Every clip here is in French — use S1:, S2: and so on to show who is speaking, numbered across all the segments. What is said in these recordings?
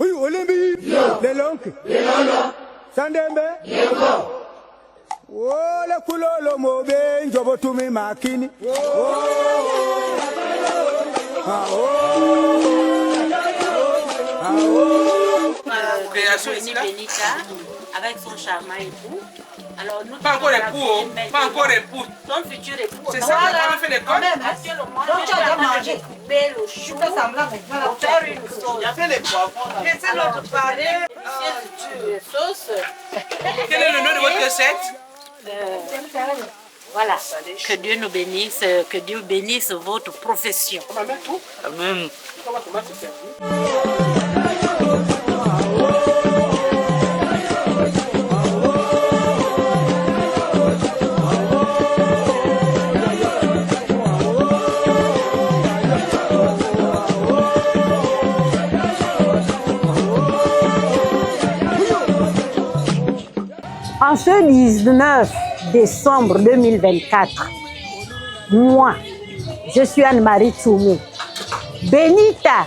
S1: Oui, Olimbi, les longues, Sandembe, oh, le couleur, le mauvais, Jobotumi Makini,
S2: Benita avec son charmant époux. Alors nous
S3: pas encore époux, pas encore époux.
S2: Son futur époux.
S3: C'est ça qu'on a fait l'école.
S2: Actuellement, tu as mangé le chou. On faire une sauce.
S3: Il y a fait les poivrons.
S2: Laissez l'autre parler. Sauce.
S3: Quel est le nom de votre recette?
S2: Voilà. Que Dieu nous bénisse, que Dieu bénisse votre profession.
S3: Amen.
S4: En ce 19 décembre 2024, moi, je suis Anne-Marie Tsoumou. Benita,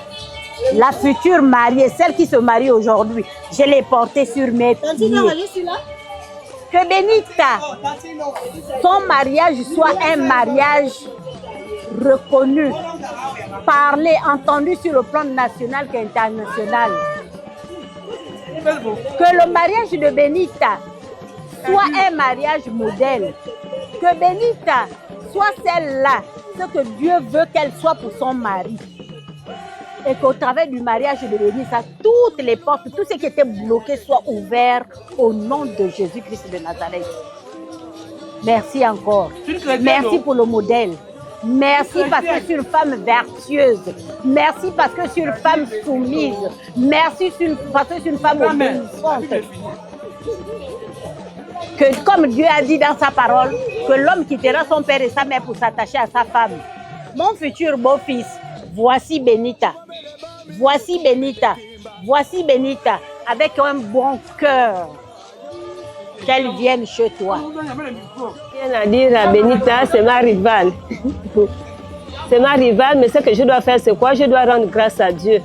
S4: la future mariée, celle qui se marie aujourd'hui, je l'ai portée sur mes pieds. Que Benita, son mariage soit un mariage reconnu, parlé, entendu sur le plan national qu'international. Que le mariage de Benita soit un mariage modèle. Que Benita soit celle-là, ce que Dieu veut qu'elle soit pour son mari. Et qu'au travers du mariage de Benita, toutes les portes, tout ce qui était bloqué soit ouvert au nom de Jésus-Christ de Nazareth. Merci encore. Merci pour le modèle. Merci parce que c'est une femme vertueuse. Merci parce que c'est une femme soumise. Merci parce que c'est une femme obéissante. Que comme Dieu a dit dans sa parole, que l'homme quittera son père et sa mère pour s'attacher à sa femme. Mon futur beau-fils, voici Benita. Voici Benita. Voici Benita avec un bon cœur. Qu'elle vienne chez toi.
S5: Rien à dire à Benita, c'est ma rivale. C'est ma rivale, mais ce que je dois faire, c'est quoi? Je dois rendre grâce à Dieu.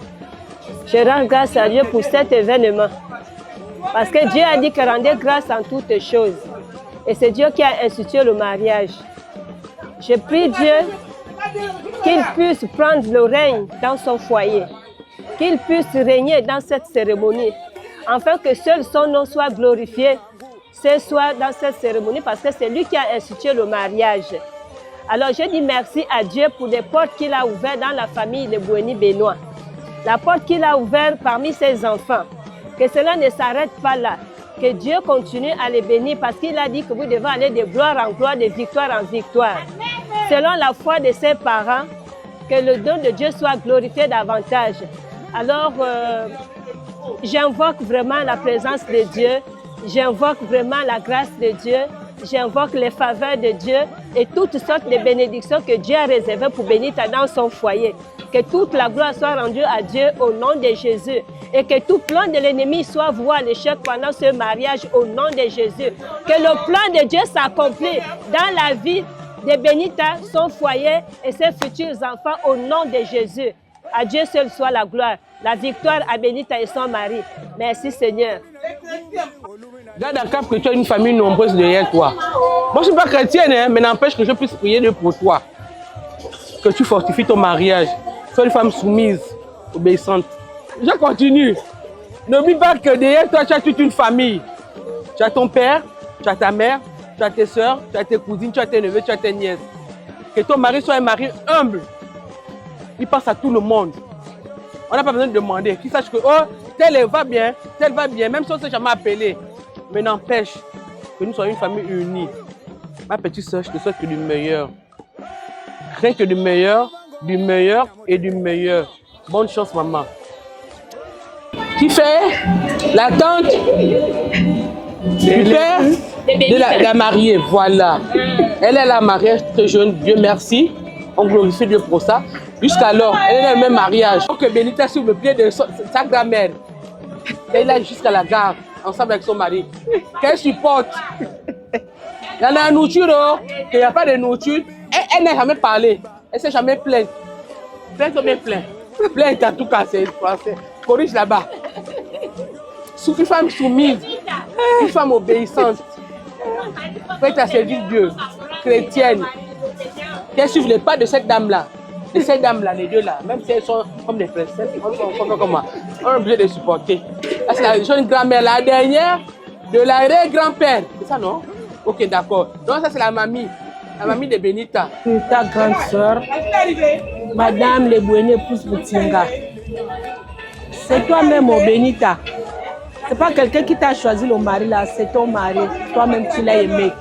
S5: Je rends grâce à Dieu pour cet événement. Parce que Dieu a dit que rendez grâce en toutes choses. Et c'est Dieu qui a institué le mariage. Je prie Dieu qu'il puisse prendre le règne dans son foyer. Qu'il puisse régner dans cette cérémonie. Afin que seul son nom soit glorifié ce soir dans cette cérémonie. Parce que c'est lui qui a institué le mariage. Alors je dis merci à Dieu pour les portes qu'il a ouvertes dans la famille de Bouéni-Benoît. La porte qu'il a ouverte parmi ses enfants. Que cela ne s'arrête pas là. Que Dieu continue à les bénir parce qu'il a dit que vous devez aller de gloire en gloire, de victoire en victoire. Selon la foi de ses parents, que le don de Dieu soit glorifié davantage. Alors, j'invoque vraiment la présence de Dieu. J'invoque vraiment la grâce de Dieu. J'invoque les faveurs de Dieu et toutes sortes de bénédictions que Dieu a réservées pour Benita dans son foyer. Que toute la gloire soit rendue à Dieu au nom de Jésus. Et que tout plan de l'ennemi soit voué à l'échec pendant ce mariage au nom de Jésus. Que le plan de Dieu s'accomplisse dans la vie de Benita, son foyer et ses futurs enfants au nom de Jésus. À Dieu seul soit la gloire. La victoire à Benita et son mari. Merci Seigneur.
S3: Garde à cap que tu as une famille nombreuse derrière toi. Moi je ne suis pas chrétienne, hein, mais n'empêche que je puisse prier Dieu pour toi. Que tu fortifies ton mariage. Sois une femme soumise, obéissante. Je continue. N'oublie pas que derrière toi, tu as toute une famille. Tu as ton père, tu as ta mère, tu as tes soeurs, tu as tes cousines, tu as tes neveux, tu as tes nièces. Que ton mari soit un mari humble. Il pense à tout le monde. On n'a pas besoin de demander. Qu'il sache que oh, tel va bien, même si on ne s'est jamais appelé. Mais n'empêche que nous soyons une famille unie. Ma petite soeur, je te souhaite que du meilleur. Rien que du meilleur et du meilleur. Bonne chance, maman. Qui fait la tante du père de la mariée, voilà. Elle est la mariée très jeune, Dieu merci. On glorifie Dieu pour ça. Jusqu'alors, elle est dans le même mariage. Donc Benita sur le pied de sa grand-mère. Elle est jusqu'à la gare, ensemble avec son mari. Qu'elle supporte. Il y en a la nourriture, qu'il n'y a pas de nourriture. Elle n'a jamais parlé. Elle ne s'est jamais plainte. Plainte ou bien plainte? Plainte en tout cas, c'est français. Corrige là-bas. Une femme soumise, une femme obéissante, prête à servir Dieu, chrétienne, qui suivent les pas de cette dame-là. De ces dames-là, les deux là, même si elles sont comme des princesses, comme moi, on est obligé de les supporter. Là, c'est une grand-mère, la dernière de l'arrière-grand-père. C'est ça, non? Ok, d'accord. Donc, ça, c'est la mamie de Benita.
S6: Ta grande sœur, Madame Lebouene Pousse Boutinga. C'est toi-même, oh, Benita. C'est pas quelqu'un qui t'a choisi le mari là, c'est ton mari. Toi-même, tu l'as aimé.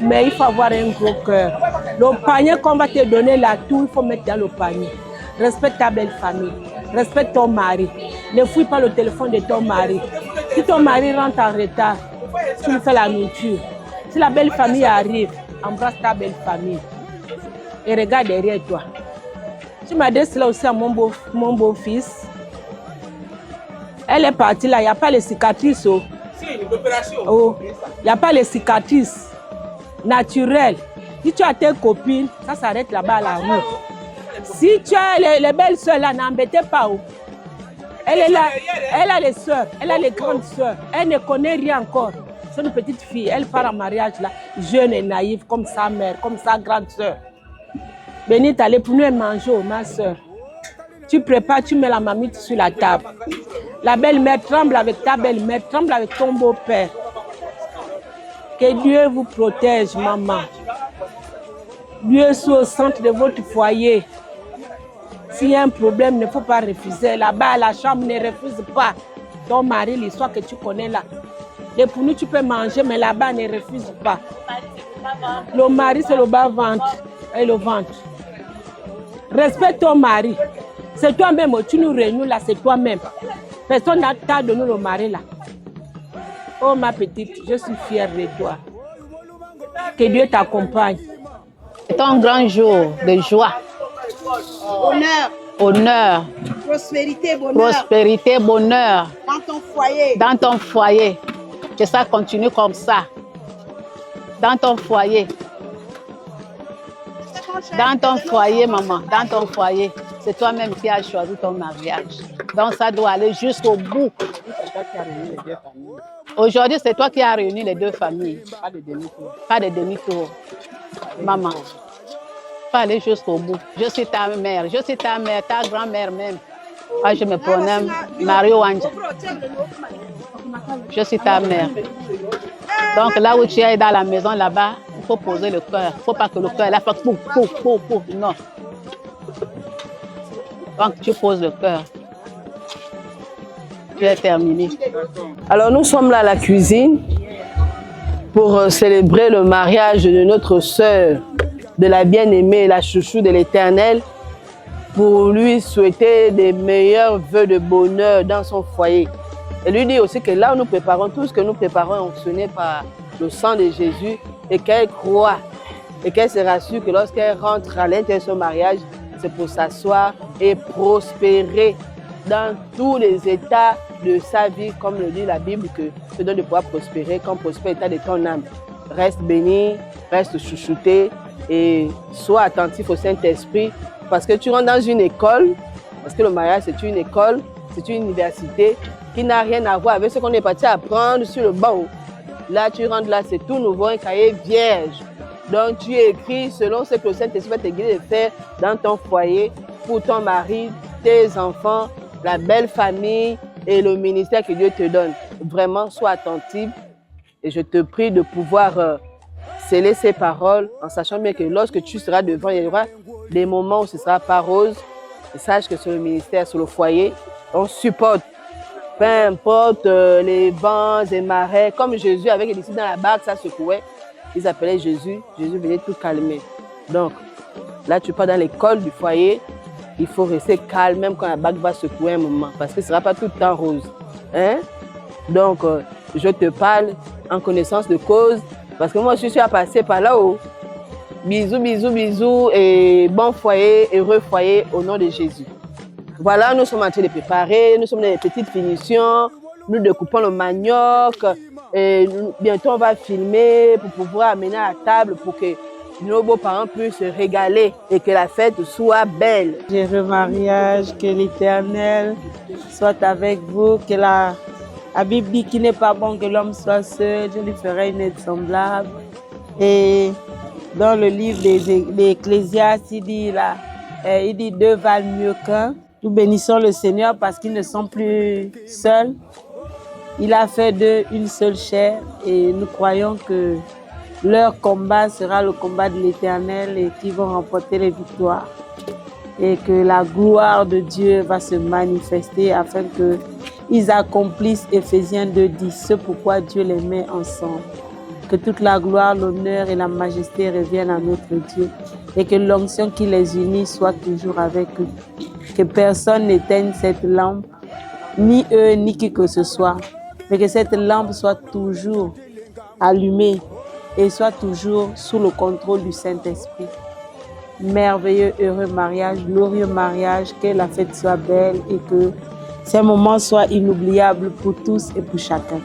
S6: Mais il faut avoir un gros cœur. Le panier qu'on va te donner là, tout, il faut mettre dans le panier. Respecte ta belle famille. Respecte ton mari. Ne fouille pas le téléphone de ton mari. Si ton mari rentre en retard, tu lui fais la nourriture. Si la belle famille arrive, embrasse ta belle famille. Et regarde derrière toi. Tu m'as dit cela aussi à mon beau-fils. Elle est partie là, il n'y a pas les cicatrices. Oh. Oh. Il n'y a pas les cicatrices naturelles. Si tu as tes copines, ça s'arrête là-bas à la rue. Si tu as les belles soeurs là, n'embêtez pas. Oh. Elle est là, elle a les soeurs, elle a les grandes soeurs. Elle ne connaît rien encore. C'est une petite fille, elle part en mariage là, jeune et naïve comme sa mère, comme sa grande soeur. Benita, allez pour nous manger, ma soeur. Tu prépares, tu mets la mamite sur la table. La belle-mère tremble avec ta belle-mère, tremble avec ton beau-père. Que Dieu vous protège, maman. Dieu soit au centre de votre foyer. S'il y a un problème, il ne faut pas refuser. Là-bas, à la chambre, ne refuse pas. Ton mari, l'histoire que tu connais là. Et pour nous, tu peux manger, mais là-bas, ne refuse pas. Le mari, c'est le bas-ventre et le ventre. Respecte ton mari. C'est toi-même, tu nous réunis là, c'est toi-même. Personne n'a t'a donné le mari là. Oh ma petite, je suis fière de toi. Que Dieu t'accompagne.
S7: C'est un grand jour de joie.
S2: Honneur.
S7: Honneur.
S2: Prospérité, bonheur.
S7: Prospérité, bonheur.
S2: Dans ton foyer.
S7: Dans ton foyer. Que ça continue comme ça. Dans ton foyer. Dans ton foyer, maman. Dans ton foyer. C'est toi-même qui as choisi ton mariage. Donc ça doit aller jusqu'au bout. Aujourd'hui, c'est toi qui as réuni les deux familles. Pas de demi-tour. Maman. Faut aller jusqu'au bout. Je suis ta mère, ta grand-mère même. Moi, je me prononce Mario Wanja. Je suis ta mère. Donc là où tu es dans la maison là-bas, il faut poser le cœur. Il ne faut pas que le cœur là fasse pouf, pouf, pouf, pouf. Non. Donc tu poses le cœur. Tu es terminé.
S5: Alors nous sommes là à la cuisine pour célébrer le mariage de notre sœur, de la bien-aimée, la chouchou de l'Éternel, pour lui souhaiter des meilleurs vœux de bonheur dans son foyer. Et lui dit aussi que là où nous préparons, tout ce que nous préparons est onction par le sang de Jésus et qu'elle croit et qu'elle se rassure que lorsqu'elle rentre à l'intérieur de son mariage, c'est pour s'asseoir et prospérer dans tous les états de sa vie, comme le dit la Bible, que te donne de pouvoir prospérer comme prospère l'état de ton âme. Reste béni, reste chouchouté et sois attentif au Saint-Esprit parce que tu rentres dans une école, parce que le mariage c'est une école, c'est une université qui n'a rien à voir avec ce qu'on est parti apprendre sur le banc. Là, tu rentres là, c'est tout nouveau, un cahier vierge. Donc, tu écris selon ce que le Saint-Esprit va te guider de faire dans ton foyer, pour ton mari, tes enfants, la belle famille et le ministère que Dieu te donne. Vraiment, sois attentif et je te prie de pouvoir sceller ces paroles en sachant bien que lorsque tu seras devant, il y aura des moments où ce ne sera pas rose. Et sache que sur le ministère, sur le foyer, on supporte. Peu importe les vents et marais, comme Jésus avec les disciples dans la barque, ça secouait. Ils appelaient Jésus, Jésus venait tout calmer. Donc, là, tu pars dans l'école du foyer, il faut rester calme, même quand la barque va secouer un moment, parce que ce ne sera pas tout le temps rose. Hein? Donc, je te parle en connaissance de cause, parce que moi, je suis à passer par là-haut. Bisous, bisous, bisous, et bon foyer, heureux foyer, au nom de Jésus. Voilà, nous sommes en train de préparer, nous sommes dans les petites finitions, nous découpons le manioc, et bientôt on va filmer pour pouvoir amener à la table pour que nos beaux-parents puissent se régaler et que la fête soit belle.
S6: Heureux mariage, que l'Éternel soit avec vous, que la
S8: La Bible dit qu'il n'est pas bon que l'homme soit seul, je lui ferai une aide semblable. Et dans le livre des Ecclésiastes, il dit 2 valent mieux qu'un. Nous bénissons le Seigneur parce qu'ils ne sont plus seuls. Il a fait d'eux une seule chair et nous croyons que leur combat sera le combat de l'Éternel et qu'ils vont remporter les victoires. Et que la gloire de Dieu va se manifester afin qu'ils accomplissent Éphésiens 2:10, ce pourquoi Dieu les met ensemble. Que toute la gloire, l'honneur et la majesté reviennent à notre Dieu et que l'onction qui les unit soit toujours avec eux. Que personne n'éteigne cette lampe, ni eux, ni qui que ce soit, mais que cette lampe soit toujours allumée et soit toujours sous le contrôle du Saint-Esprit. Merveilleux, heureux mariage, glorieux mariage, que la fête soit belle et que ces moments soient inoubliables pour tous et pour chacun.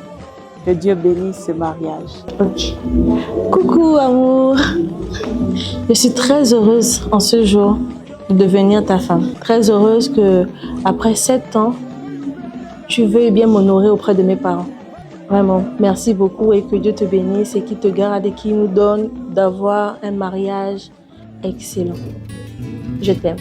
S8: Que Dieu bénisse ce mariage.
S9: Okay. Coucou amour, je suis très heureuse en ce jour de devenir ta femme. Très heureuse que après 7 ans, tu veuilles bien m'honorer auprès de mes parents. Vraiment, merci beaucoup et que Dieu te bénisse et qu'il te garde et qu'il nous donne d'avoir un mariage excellent. Je t'aime.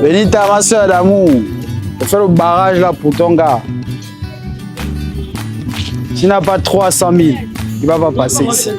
S1: Benita, ma soeur d'amour, je fais le barrage là pour ton gars. S'il n'a pas 300 000, il va pas passer ici.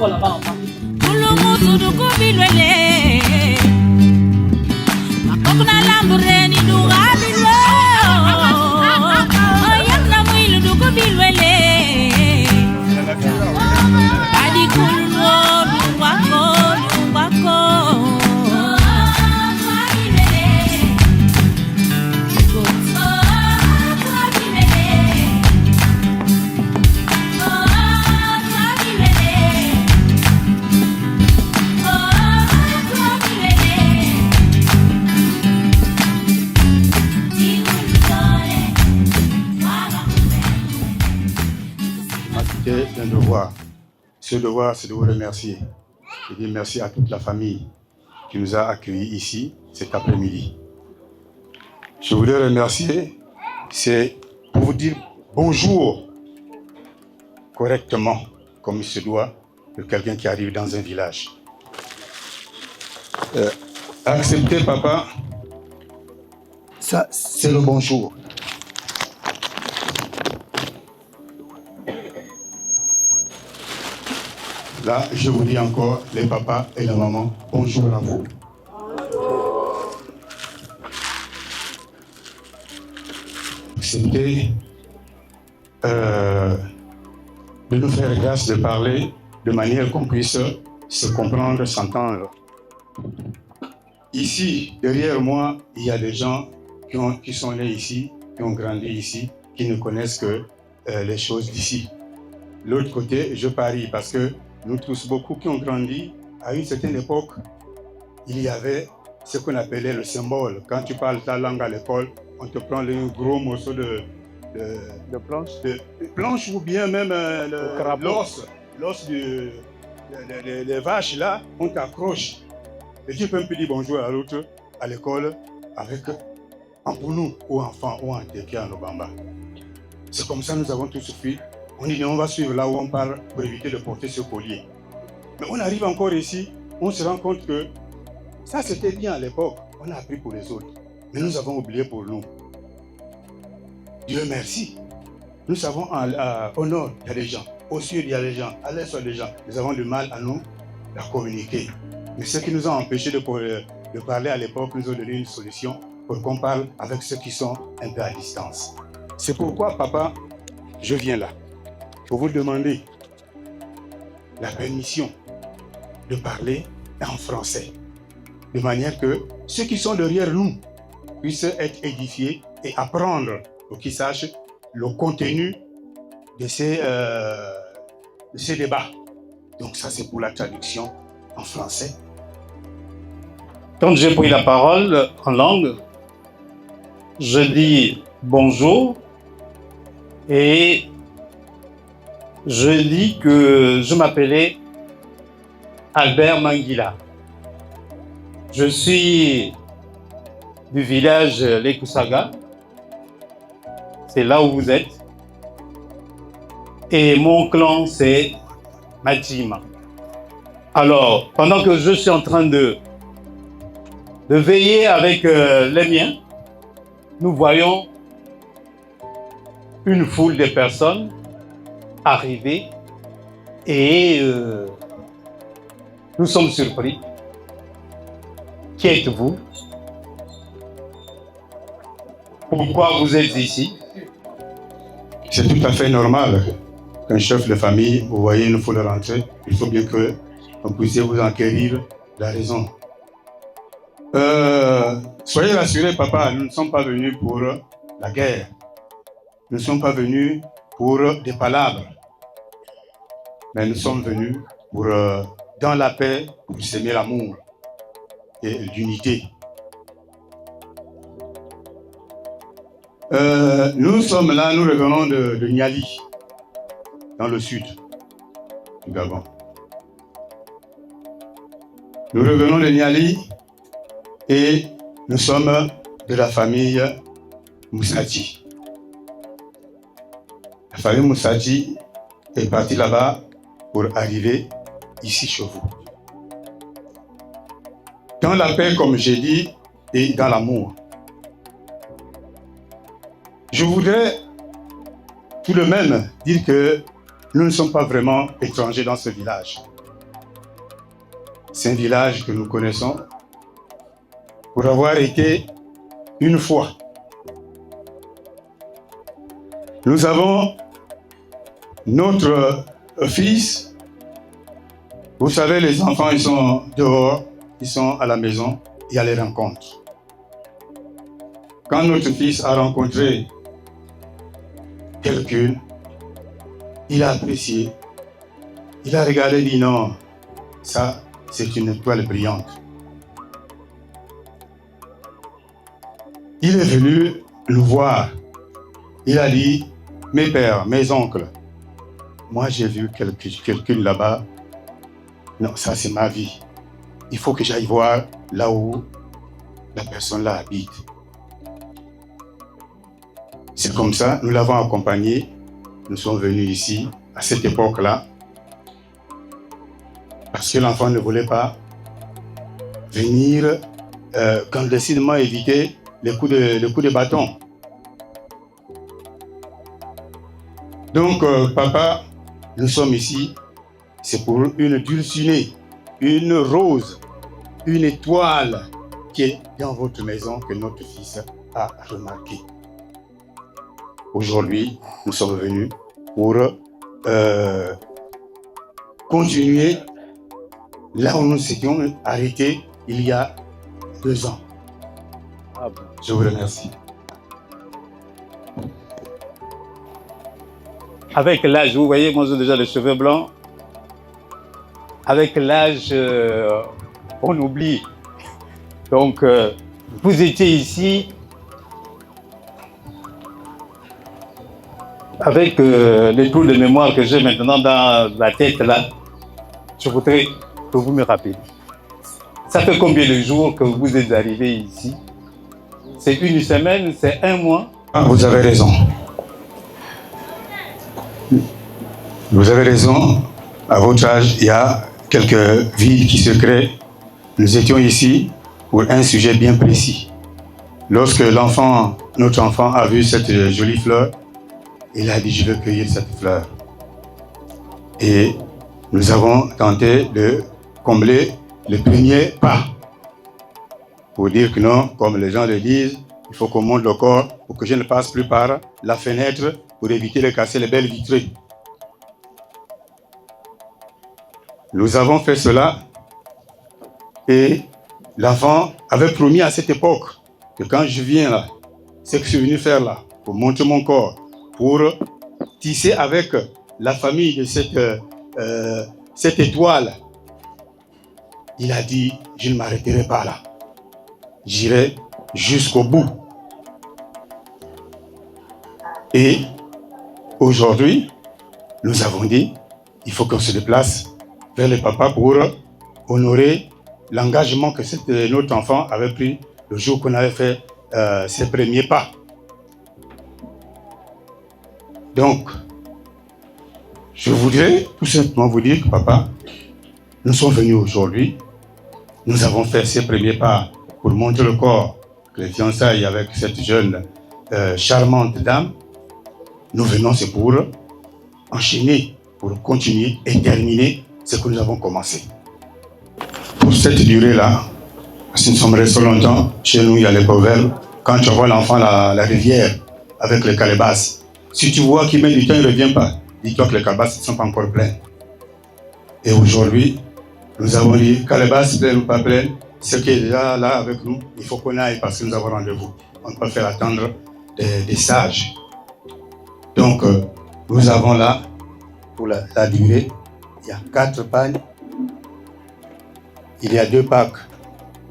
S10: Un devoir. Ce devoir, c'est de vous remercier. Je dis merci à toute la famille qui nous a accueillis ici cet après-midi. Je voulais remercier, c'est pour vous dire bonjour correctement, comme il se doit, de quelqu'un qui arrive dans un village. Accepter, papa, ça, c'est le bonjour. Là, je vous dis encore, les papas et la maman, bonjour à vous. C'était de nous faire grâce de parler de manière qu'on puisse se comprendre, s'entendre. Ici, derrière moi, il y a des gens qui sont nés ici, qui ont grandi ici, qui ne connaissent que les choses d'ici. L'autre côté, je parie parce que nous tous, beaucoup qui ont grandi, à une certaine époque, il y avait ce qu'on appelait le symbole. Quand tu parles ta langue à l'école, on te prend un gros morceau de planche ou bien même l'os des vaches là, on t'accroche. Et tu peux même dire bonjour à l'autre à l'école avec un pounou ou enfant ou un téké en Obamba. C'est comme ça que nous avons tous suffi. On dit on va suivre là où on parle pour éviter de porter ce collier. Mais on arrive encore ici, on se rend compte que ça c'était bien à l'époque. On a appris pour les autres. Mais nous avons oublié pour nous. Dieu merci. Nous savons au nord, il y a des gens. Au sud, il y a des gens. À l'est, il y a des gens. Nous avons du mal à nous la communiquer. Mais ce qui nous a empêchés de parler à l'époque, nous a donné une solution pour qu'on parle avec ceux qui sont un peu à distance. C'est pourquoi, papa, je viens là pour vous demander la permission de parler en français, de manière que ceux qui sont derrière nous puissent être édifiés et apprendre pour qu'ils sachent le contenu de ces débats. Donc ça, c'est pour la traduction en français.
S11: Quand j'ai pris la parole en langue, je dis bonjour et je dis que je m'appelais Albert Manguila. Je suis du village Lekusaga, c'est là où vous êtes, et mon clan c'est Majima. Alors, pendant que je suis en train de veiller avec les miens, nous voyons une foule de personnes arriver et nous sommes surpris. Qui êtes-vous? Pourquoi vous êtes ici?
S10: C'est tout à fait normal qu'un chef de famille, vous voyez une foule rentrer, il faut bien que vous puissiez vous enquérir la raison. Soyez rassurés, papa, nous ne sommes pas venus pour la guerre. Nous ne sommes pas venus pour des palabres. Mais nous sommes venus pour, dans la paix, pour s'aimer l'amour et l'unité. Nous sommes là, nous revenons de Niali, dans le sud du Gabon. Nous revenons de Niali et nous sommes de la famille Moussati. La famille Moussati est partie là-bas pour arriver ici chez vous. Dans la paix, comme j'ai dit, et dans l'amour. Je voudrais tout de même dire que nous ne sommes pas vraiment étrangers dans ce village. C'est un village que nous connaissons pour avoir été une fois. Nous avons notre fils. Vous savez, les enfants, ils sont dehors, ils sont à la maison, il y a les rencontres. Quand notre fils a rencontré quelqu'un, il a apprécié, il a regardé et dit non, ça c'est une étoile brillante. Il est venu nous voir, il a dit, mes pères, mes oncles, moi j'ai vu quelqu'un là-bas, non, ça c'est ma vie. Il faut que j'aille voir là où la personne là habite. C'est comme ça, nous l'avons accompagné. Nous sommes venus ici, à cette époque-là, parce que l'enfant ne voulait pas venir clandestinement éviter les coups de bâton. Donc, papa, nous sommes ici, c'est pour une dulcinée, une rose, une étoile qui est dans votre maison que notre fils a remarqué. Aujourd'hui, nous sommes venus pour continuer là où nous étions arrêtés il y a 2 ans. Je vous remercie.
S11: Avec l'âge, vous voyez, moi j'ai déjà les cheveux blancs. Avec l'âge, on oublie. Donc, vous étiez ici avec les trous de mémoire que j'ai maintenant dans la tête là. Je voudrais que vous me rappeliez. Ça fait combien de jours que vous êtes arrivé ici? C'est une semaine, c'est 1 mois?
S10: Ah, vous avez raison. Vous avez raison. À votre âge, il y a quelques villes qui se créent. Nous étions ici pour un sujet bien précis. Lorsque notre enfant a vu cette jolie fleur, il a dit, je veux cueillir cette fleur. Et nous avons tenté de combler le premier pas. Pour dire que non, comme les gens le disent, il faut qu'on monte le corps pour que je ne passe plus par la fenêtre pour éviter de casser les belles vitrées. Nous avons fait cela et l'enfant avait promis à cette époque que quand je viens là, ce que je suis venu faire là, pour montrer mon corps, pour tisser avec la famille de cette étoile. Il a dit, je ne m'arrêterai pas là. J'irai jusqu'au bout. Et aujourd'hui, nous avons dit, il faut qu'on se déplace vers le papa pour honorer l'engagement que notre enfant avait pris le jour qu'on avait fait ses premiers pas. Donc, je voudrais tout simplement vous dire que papa, nous sommes venus aujourd'hui, nous avons fait ces premiers pas pour montrer le corps, les fiançailles avec cette jeune charmante dame. Nous venons, c'est pour enchaîner, pour continuer et terminer ce que nous avons commencé. Pour cette durée-là, parce que nous sommes restés longtemps, chez nous il y a les proverbes, quand tu vois l'enfant à la rivière avec les calebasses, si tu vois qu'il met du temps, il ne revient pas, dis-toi que les calebasses ne sont pas encore pleines. Et aujourd'hui, nous avons dit, calebasses pleines ou pas pleines, ce qui est déjà là avec nous, il faut qu'on aille parce que nous avons rendez-vous. On ne peut pas faire attendre des sages. Donc, nous avons là, pour la durée, il y a 4 pagnes. Il y a 2 packs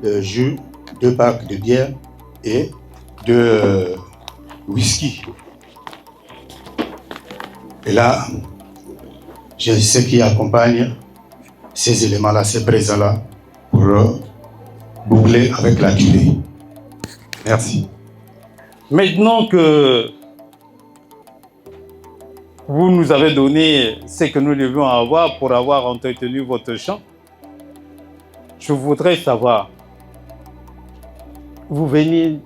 S10: de jus, 2 packs de bière et 2 whisky. Et là, je sais qui accompagne ces éléments-là, ces présents-là, pour boucler avec la durée. Merci.
S11: Maintenant que vous nous avez donné ce que nous devions avoir pour avoir entretenu votre champ, je voudrais savoir, vous venez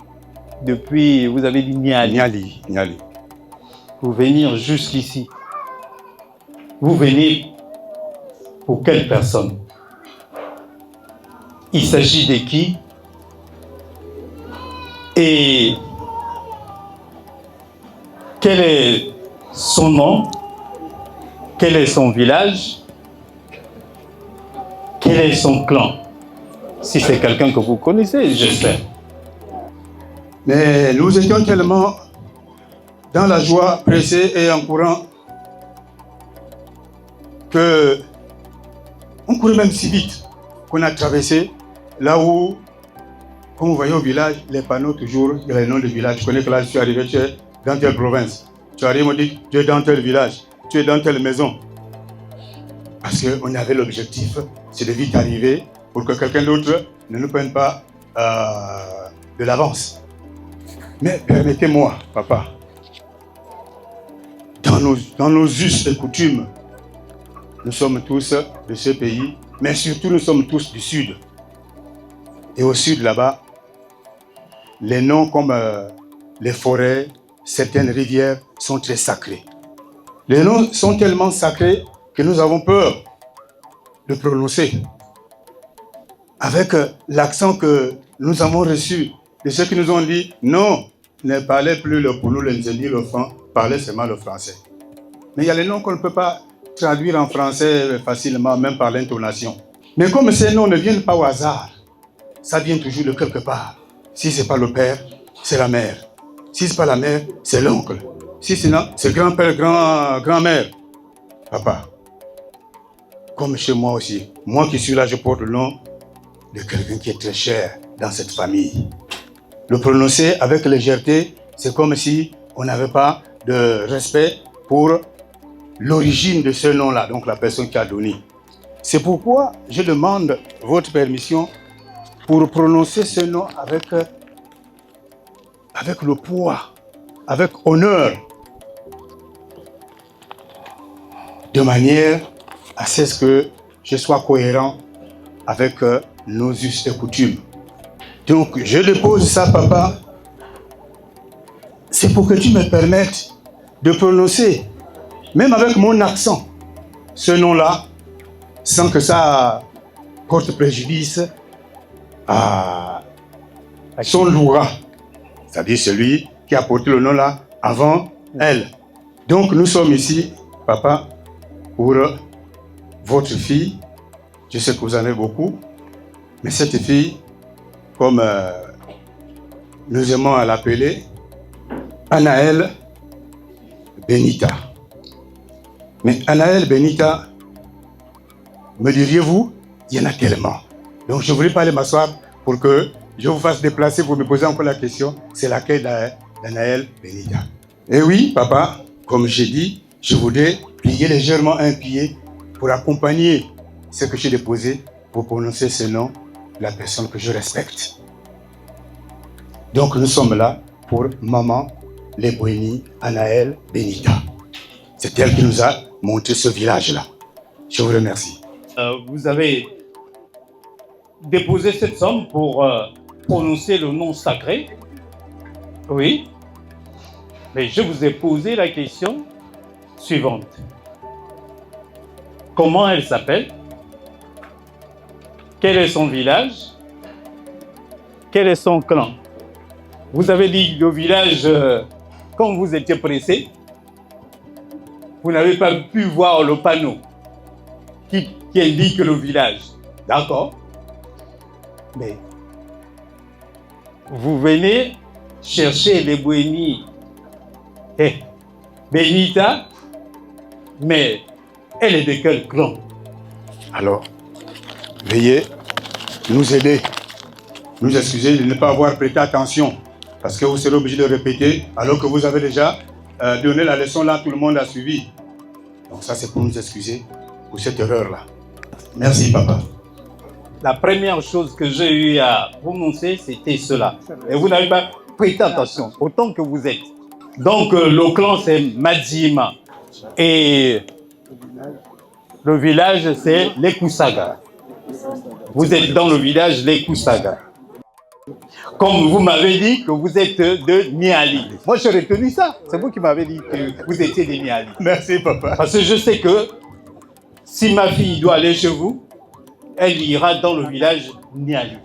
S11: depuis, vous avez dit Niali.
S10: Niali.
S11: Vous venir jusqu'ici, vous venez pour quelle personne? Il s'agit de qui? Et quel est son nom? Quel est son village? Quel est son clan? Si c'est quelqu'un que vous connaissez, j'espère.
S10: Mais nous étions tellement dans la joie, pressés et en courant, que on courait même si vite qu'on a traversé là où, comme vous voyez au village, les panneaux toujours, il y a les noms du village. Je connais que là, je suis arrivé, tu es dans telle province. Tu arrives, on dit, tu es dans tel village, tu es dans telle maison. Parce qu'on avait l'objectif, c'est de vite arriver pour que quelqu'un d'autre ne nous prenne pas de l'avance. Mais permettez-moi, papa, dans nos us et coutumes, nous sommes tous de ce pays, mais surtout nous sommes tous du sud. Et au sud, là-bas, les noms comme les forêts, certaines rivières sont très sacrés. Les noms sont tellement sacrés que nous avons peur de prononcer. Avec l'accent que nous avons reçu de ceux qui nous ont dit non, ne parlez plus le poulou, le nzeli, le franc, parlez seulement le français. Mais il y a les noms qu'on ne peut pas traduire en français facilement, même par l'intonation. Mais comme ces noms ne viennent pas au hasard, ça vient toujours de quelque part. Si ce n'est pas le père, c'est la mère. Si ce n'est pas la mère, c'est l'oncle. Si c'est non, c'est grand-père, grand-mère. Papa, comme chez moi aussi, moi qui suis là, je porte le nom de quelqu'un qui est très cher dans cette famille. Le prononcer avec légèreté, c'est comme si on n'avait pas de respect pour l'origine de ce nom-là, donc la personne qui a donné. C'est pourquoi je demande votre permission pour prononcer ce nom avec le poids, avec honneur, de manière à ce que je sois cohérent avec nos us et coutumes. Donc, je dépose ça, papa. C'est pour que tu me permettes de prononcer, même avec mon accent, ce nom-là, sans que ça porte préjudice à son loura, c'est-à-dire celui qui a porté le nom-là avant elle. Donc, nous sommes ici, papa, pour votre fille. Je sais que vous en avez beaucoup, mais cette fille, comme nous aimons à l'appeler, Anaël Benita. Mais Anaël Benita, me diriez-vous, il y en a tellement. Donc je voulais pas aller m'asseoir pour que je vous fasse déplacer pour me poser encore la question, c'est laquelle d'Anaël Benita? Et oui, papa, comme j'ai dit, je voudrais plier légèrement un pied pour accompagner ce que j'ai déposé pour prononcer ce nom, la personne que je respecte. Donc nous sommes là pour maman Leboini Anaël Benita. C'est elle qui nous a montré ce village-là. Je vous remercie.
S11: Vous avez déposé cette somme pour prononcer le nom sacré. Oui. Mais je vous ai posé la question suivante. Comment elle s'appelle? Quel est son village? Quel est son clan? Vous avez dit le village, quand vous étiez pressé, vous n'avez pas pu voir le panneau qui indique le village. D'accord? Mais vous venez chercher les Leboini et Benita, mais elle est de quel clan?
S10: Alors, veuillez nous aider, nous excuser de ne pas avoir prêté attention, parce que vous serez obligé de répéter, alors que vous avez déjà donné la leçon là, tout le monde a suivi. Donc ça, c'est pour nous excuser pour cette erreur-là. Merci, papa.
S11: La première chose que j'ai eu à prononcer, c'était cela. Et vous n'avez pas prêté attention, autant que vous êtes. Donc, le clan, c'est Madzima. Et le village, c'est les Koussaga. Vous êtes dans le village les Koussaga. Comme vous m'avez dit que vous êtes de Niali. Moi, j'ai retenu ça. C'est vous qui m'avez dit que vous étiez de Niali.
S10: Merci, papa.
S11: Parce que je sais que si ma fille doit aller chez vous, elle ira dans le village Niali.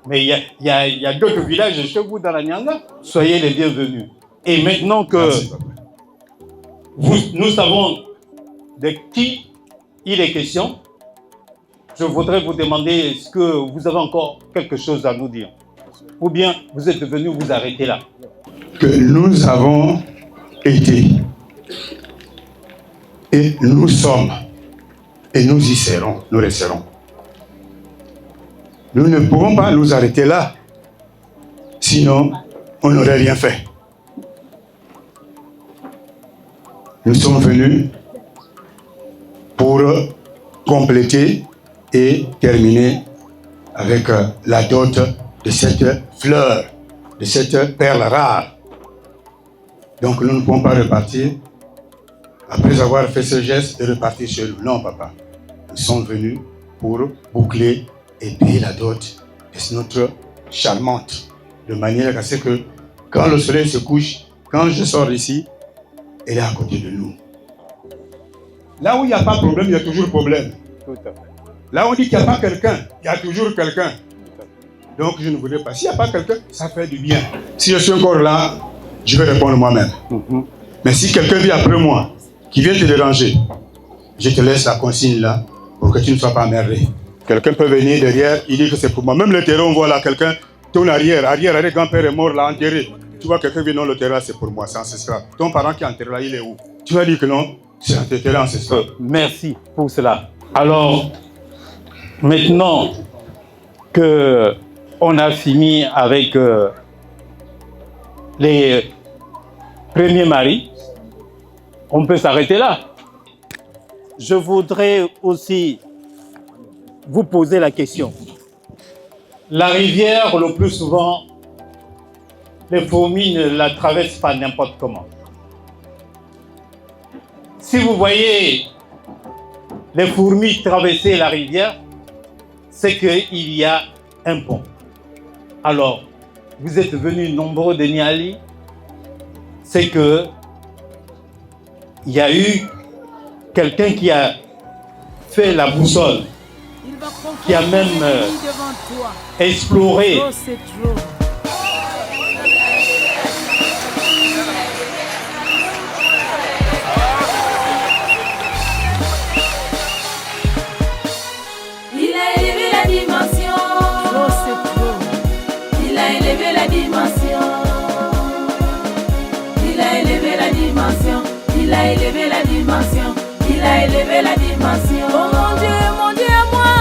S11: Mais il y a d'autres villages chez vous dans la Nyanga. Soyez les bienvenus. Et maintenant que nous savons de qui il est question, je voudrais vous demander, est-ce que vous avez encore quelque chose à nous dire? Ou bien vous êtes venu vous arrêter là?
S10: Que nous avons été et nous sommes et nous y serons, nous resterons. Nous ne pouvons pas nous arrêter là, sinon on n'aurait rien fait. Nous sommes venus pour compléter et terminer avec la dot de cette fleur, de cette perle rare. Donc nous ne pouvons pas repartir après avoir fait ce geste et repartir chez nous. Non, papa. Nous sommes venus pour boucler et payer la dot de notre charmante, de manière à ce que quand le soleil se couche, quand je sors d'ici, elle est à côté de nous. Là où il n'y a pas de problème, il y a toujours problème. Là où on dit qu'il n'y a pas quelqu'un, il y a toujours quelqu'un. Donc je ne voudrais pas. S'il n'y a pas quelqu'un, ça fait du bien. Si je suis encore là, je vais répondre moi-même. Mais si quelqu'un vient après moi, qui vient te déranger, je te laisse la consigne là, pour que tu ne sois pas emmerdé. Quelqu'un peut venir derrière, il dit que c'est pour moi. Même le terrain, on voit là quelqu'un, ton arrière, grand-père est mort là, enterré. Tu vois quelqu'un vient dans le terrain, c'est pour moi, c'est ancestral. Ton parent qui est enterré là, il est où? Tu vas dire que non, c'est un terrain ancestral.
S11: Merci pour cela. Alors, maintenant que on a fini avec les premiers maris, on peut s'arrêter là. Je voudrais aussi vous poser la question. La rivière, le plus souvent, les fourmis ne la traversent pas n'importe comment. Si vous voyez les fourmis traverser la rivière, c'est qu'il y a un pont. Alors, vous êtes venus nombreux de Niali, c'est que il y a eu quelqu'un qui a fait la boussole, qui a même exploré.
S12: Il a élevé la dimension. Il a élevé la dimension. Il a élevé la dimension. a élevé la dimension. Il a élevé la dimension. Oh mon Dieu à moi.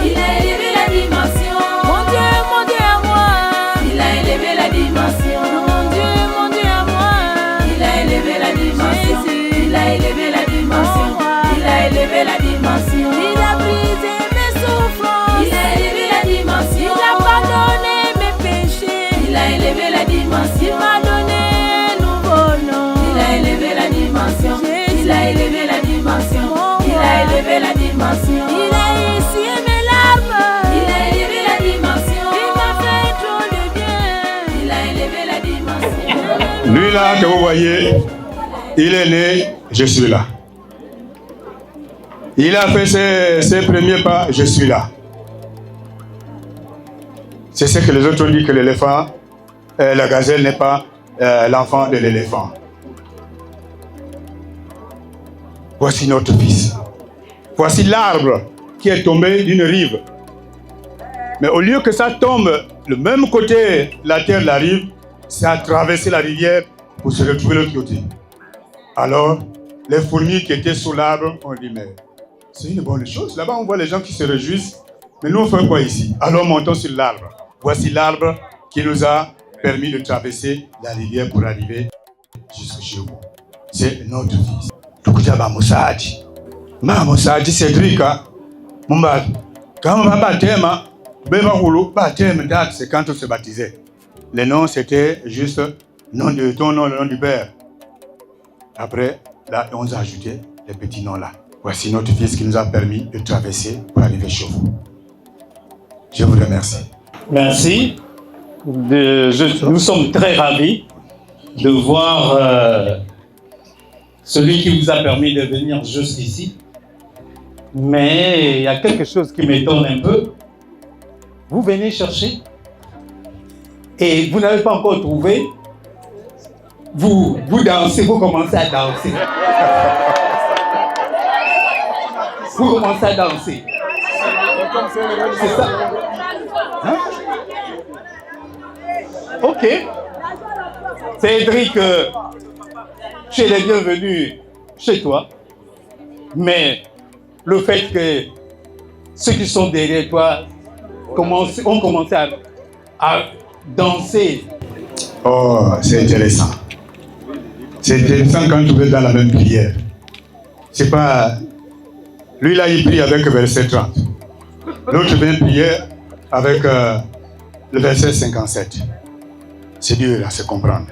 S12: Il a élevé la dimension. Mon Dieu à moi. Il a élevé la dimension. Mon Dieu à moi. Il a élevé la dimension. Jésus. Il a élevé la dimension. Il a élevé la dimension. Il a brisé mes souffrances. Il a élevé la dimension. Il a pardonné mes péchés. Il a élevé la dimension. Il m'a donné un nouveau nom. Il a élevé la dimension. Il a élevé la dimension. Il a élevé la dimension. Il a essuyé mes larmes. Il a élevé la dimension. Il m'a fait trop de bien. Il a élevé la dimension.
S10: Lui là que vous voyez, il est né, je suis là. Il a fait ses premiers pas, je suis là. C'est ce que les autres ont dit, que l'éléphant, la gazelle n'est pas l'enfant de l'éléphant. Voici notre fils. Voici l'arbre qui est tombé d'une rive. Mais au lieu que ça tombe le même côté, la terre, la rive, ça a traversé la rivière pour se retrouver de l'autre côté. Alors, les fourmis qui étaient sous l'arbre ont dit, mais c'est une bonne chose. Là-bas, on voit les gens qui se réjouissent. Mais nous, on fait quoi ici? Alors, montons sur l'arbre. Voici l'arbre qui nous a permis de traverser la rivière pour arriver jusque chez vous. C'est notre fils. Tukujaba Moussadi. Ma Moussadi Cédric. Moumbad. Quand on va baptême, baptême date, c'est quand on se baptisait. Les noms, c'était juste nom de ton nom, le nom du père. Après, là, on a ajouté les petits noms là. Voici notre fils qui nous a permis de traverser pour arriver chez vous. Je vous remercie.
S11: Merci. Nous sommes très ravis de voir celui qui vous a permis de venir jusqu'ici. Mais il y a quelque chose qui m'étonne un peu. Vous venez chercher et vous n'avez pas encore trouvé. Vous dansez, vous commencez à danser. Vous commencez à danser. C'est ça. Hein? Ok. Cédric, tu es le bienvenu chez toi. Mais le fait que ceux qui sont derrière toi ont commencé à danser.
S10: Oh, c'est intéressant. C'est intéressant quand vous êtes dans la même prière. C'est pas... Lui là, il prie avec verset 30. L'autre vient prier avec le verset 57. C'est dur à se comprendre.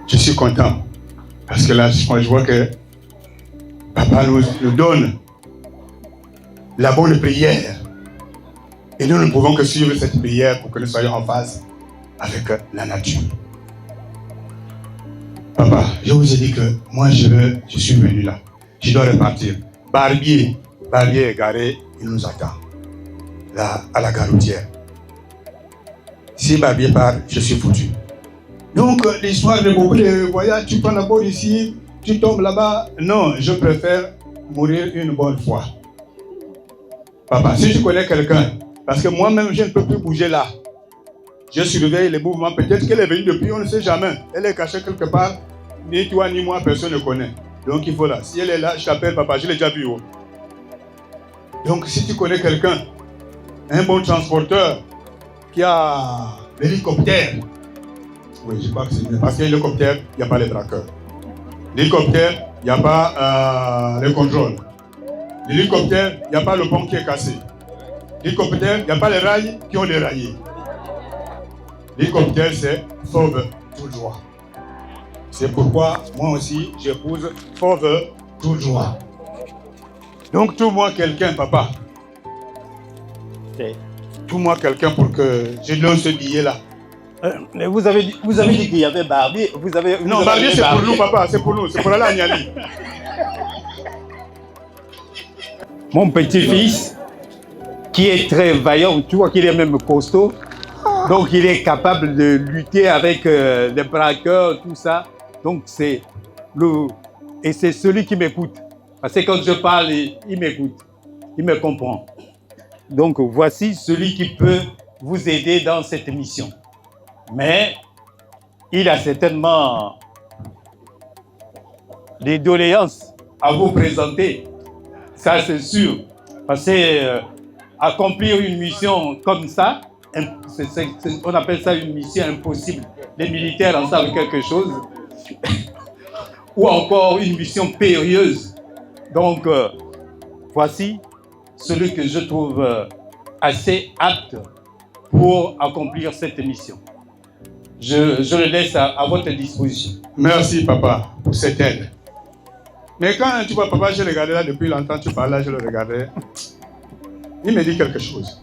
S10: Je suis content. Parce que là, je vois que Papa nous donne la bonne prière. Et nous ne pouvons que suivre cette prière pour que nous soyons en phase avec la nature. Papa, je vous ai dit que moi je suis venu là. Je dois repartir. Barbier est garé, il nous attend. Là, à la gare routière. Si Barbier part, je suis foutu. Donc, l'histoire de beaucoup de voyages, tu prends d'abord ici, tu tombes là-bas. Non, je préfère mourir une bonne fois. Papa, si tu connais quelqu'un, parce que moi-même, je ne peux plus bouger là. Je surveille les mouvements. Peut-être qu'elle est venue depuis, on ne sait jamais. Elle est cachée quelque part. Ni toi, ni moi, personne ne connaît. Donc, il faut là. Si elle est là, je t'appelle, papa, je l'ai déjà vu. Oh. Donc, si tu connais quelqu'un, un bon transporteur qui a l'hélicoptère. Oui, je crois que c'est bien. Parce que l'hélicoptère, il n'y a pas les braqueurs. L'hélicoptère, il n'y a pas le contrôle. L'hélicoptère, il n'y a pas le pont qui est cassé. L'hélicoptère, il n'y a pas les rails qui ont déraillé. L'hélicoptère, c'est fauve tout droit. C'est pourquoi moi aussi, j'épouse fauve tout droit. Donc, trouve-moi quelqu'un, papa. Trouve-moi quelqu'un pour que je donne ce billet-là.
S11: Vous avez dit qu'il y avait Barbier.
S10: Non, Barbier, c'est pour nous, papa. C'est pour nous. C'est pour aller à Niali.
S11: Mon petit-fils, qui est très vaillant, tu vois qu'il est même costaud. Donc, il est capable de lutter avec les braqueurs, tout ça. Donc, c'est celui qui m'écoute. Parce que quand je parle, il m'écoute. Il me comprend. Donc, voici celui qui peut vous aider dans cette mission. Mais, il a certainement des doléances à vous présenter. Ça, c'est sûr. Parce que accomplir une mission comme ça, on appelle ça une mission impossible. Les militaires en savent quelque chose. Ou encore une mission périlleuse. Donc, voici celui que je trouve assez apte pour accomplir cette mission. Je le laisse à votre disposition.
S10: Merci, papa, pour cette aide. Mais quand tu vois, papa, je regardais là depuis longtemps, tu parles là, je le regardais. Il me dit quelque chose.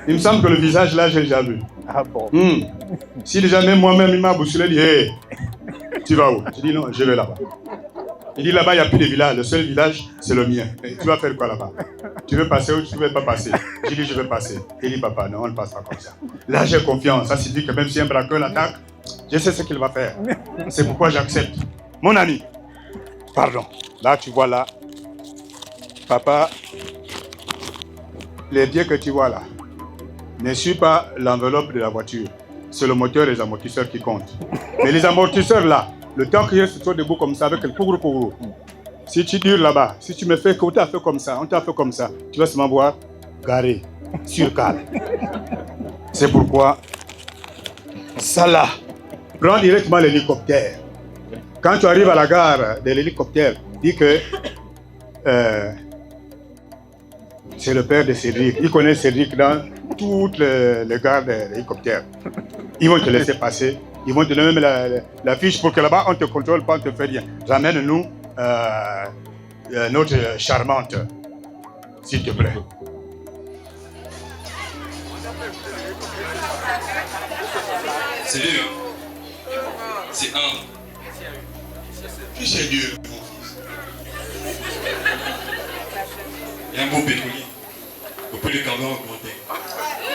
S10: Il me semble que le visage là, j'ai déjà vu.
S11: Ah bon?
S10: Si déjà même moi-même, il m'a bousculé, il dit, hey, tu vas où? Je dis non, je vais là-bas. Il dit là-bas, il n'y a plus de village. Le seul village, c'est le mien. Et tu vas faire quoi là-bas? Tu veux passer ou tu ne veux pas passer? Je dis, je vais passer. Il dit, papa, non, on ne passe pas comme ça. Là, j'ai confiance. Ça signifie que même si un braqueur l'attaque, je sais ce qu'il va faire. C'est pourquoi j'accepte. Mon ami, pardon. Là, tu vois là, papa, les biens que tu vois là, ne suit pas l'enveloppe de la voiture. C'est le moteur et les amortisseurs qui comptent. Mais les amortisseurs là, le temps que je suis debout comme ça avec le cougou, si tu dures là-bas, si tu me fais qu'on t'a fait comme ça, on t'a fait comme ça, tu vas seulement voir garé, sur cale. C'est pourquoi, ça là, prends directement l'hélicoptère. Quand tu arrives à la gare de l'hélicoptère, dis que c'est le père de Cédric. Il connaît Cédric dans toutes les gares de l'hélicoptère. Ils vont te laisser passer. Ils vont te donner même la fiche pour que là-bas, on ne te contrôle pas, on ne te fait rien. Ramène-nous notre charmante, s'il te plaît.
S13: C'est dur. C'est humble. Qui c'est dur, mon fils? Il y a un beau pétrolier. Au peu de carbone augmenté.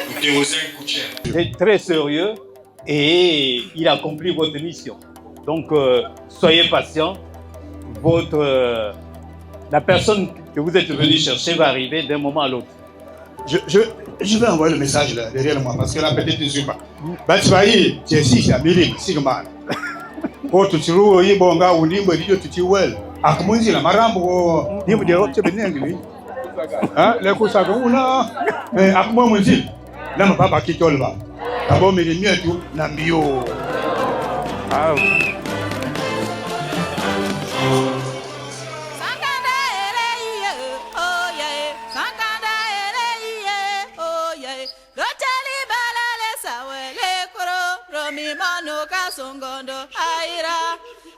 S13: Le kérosène coûte cher.
S11: Il est très sérieux et il accomplit votre mission. Donc, soyez patient. La personne que vous êtes venu chercher va arriver d'un moment à l'autre.
S10: Je vais envoyer le message là, derrière moi parce que là, peut-être tu ne suis pas. Batsvaï, tu es ici, c'est Amirim, Sigman. Oh, tu tiru, il bonga, ou nimbo, tu tiru well. Akumunzi la marambo, nimbo de rote benengli. Hein, les coups ça ou là. Mais akumunzi, là ma papa qui tolba. D'abord, mais les miens tout, n'ambio. Ah.
S12: Songondo aira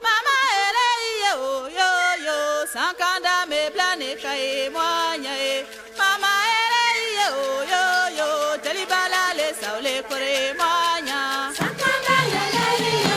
S12: mama ele yo yo yo sankanda me blane kai mwanya e mama ele yo yo yo telibala le saule kore mwanya sankanda ele yo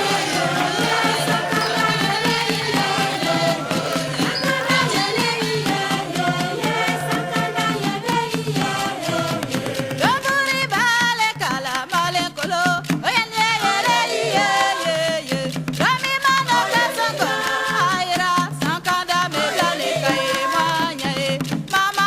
S12: Mama,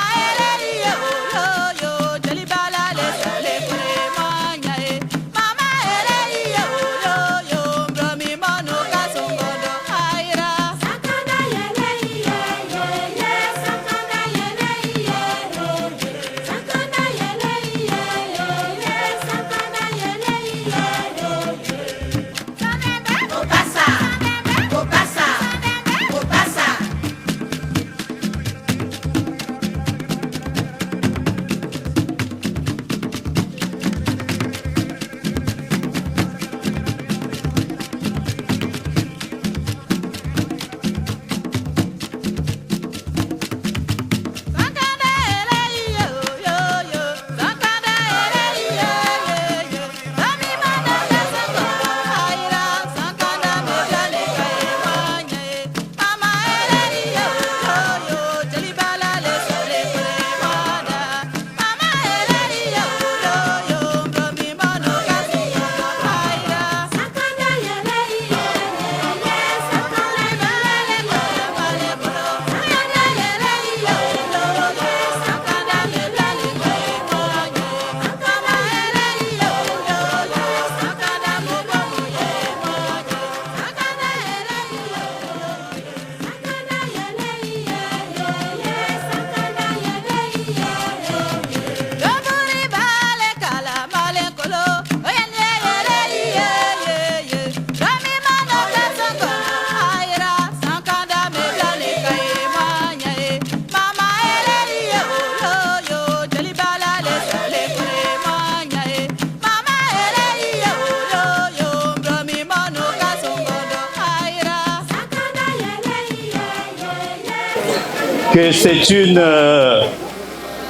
S11: que c'est une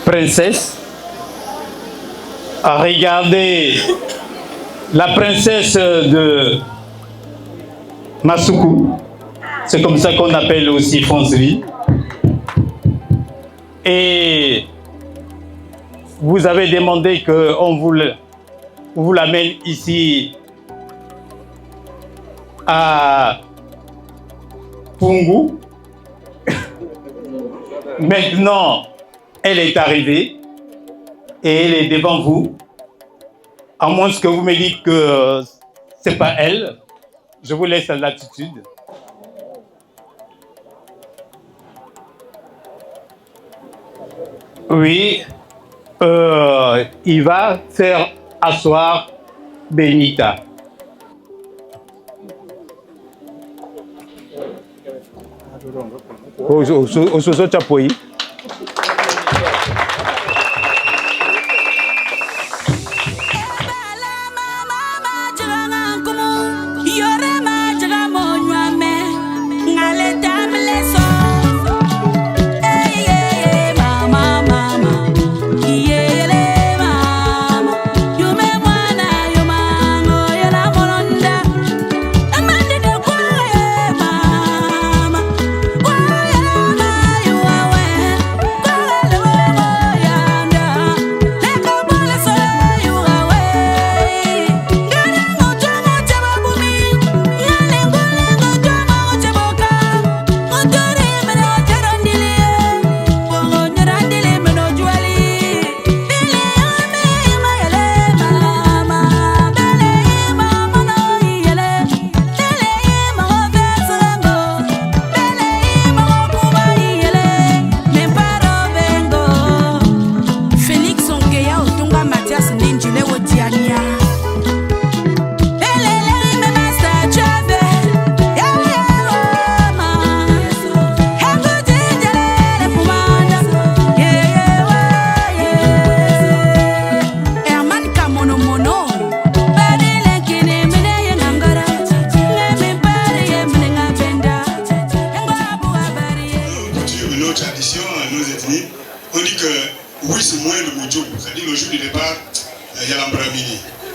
S11: princesse. Regardez la princesse de Masuku. C'est comme ça qu'on appelle aussi Franceville. Et vous avez demandé qu'on vous l'amène ici à Pungu. Maintenant, elle est arrivée et elle est devant vous. À moins que vous me dites que c'est pas elle, je vous laisse à l'attitude. Oui, il va faire asseoir Benita. Au chapeau.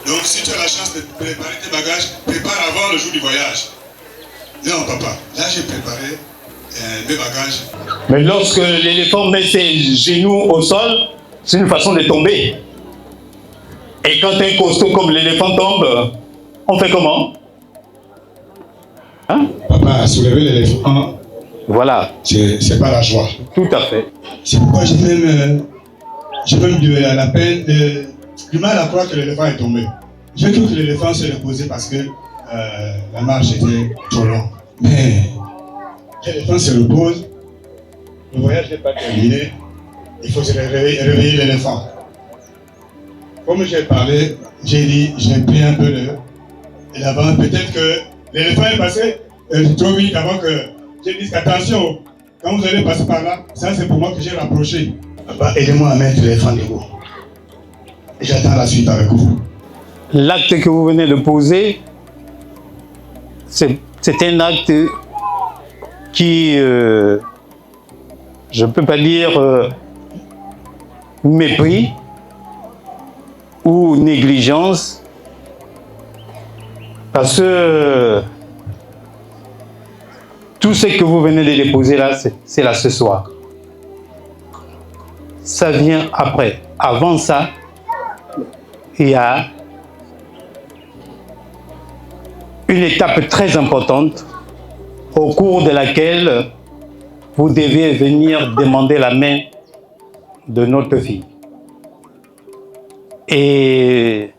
S10: Donc si tu as la chance de préparer tes bagages, prépare avant le jour du voyage. Non papa, là j'ai préparé mes bagages.
S11: Mais lorsque l'éléphant met ses genoux au sol, c'est une façon de tomber. Et quand un costaud comme l'éléphant tombe, on fait comment? Hein?
S10: Papa, soulever l'éléphant,
S11: voilà.
S10: C'est pas la joie.
S11: Tout à fait.
S10: C'est pourquoi j'ai même la peine du mal à croire que l'éléphant est tombé. J'ai cru que l'éléphant s'est reposé parce que la marche était trop longue. Mais l'éléphant se repose, le voyage n'est pas terminé, il faut se réveiller l'éléphant. Comme j'ai parlé, j'ai dit, j'ai pris un peu de l'avant. Peut-être que l'éléphant est passé trop vite avant que j'ai dit attention, quand vous allez passer par là, ça c'est pour moi que j'ai rapproché. Papa, aidez-moi à mettre l'éléphant debout. J'attends la suite avec vous.
S11: L'acte que vous venez de poser, c'est un acte qui, je ne peux pas dire mépris ou négligence, parce que tout ce que vous venez de déposer là, c'est là ce soir. Ça vient après. Avant ça, il y a une étape très importante au cours de laquelle vous devez venir demander la main de notre fille. Et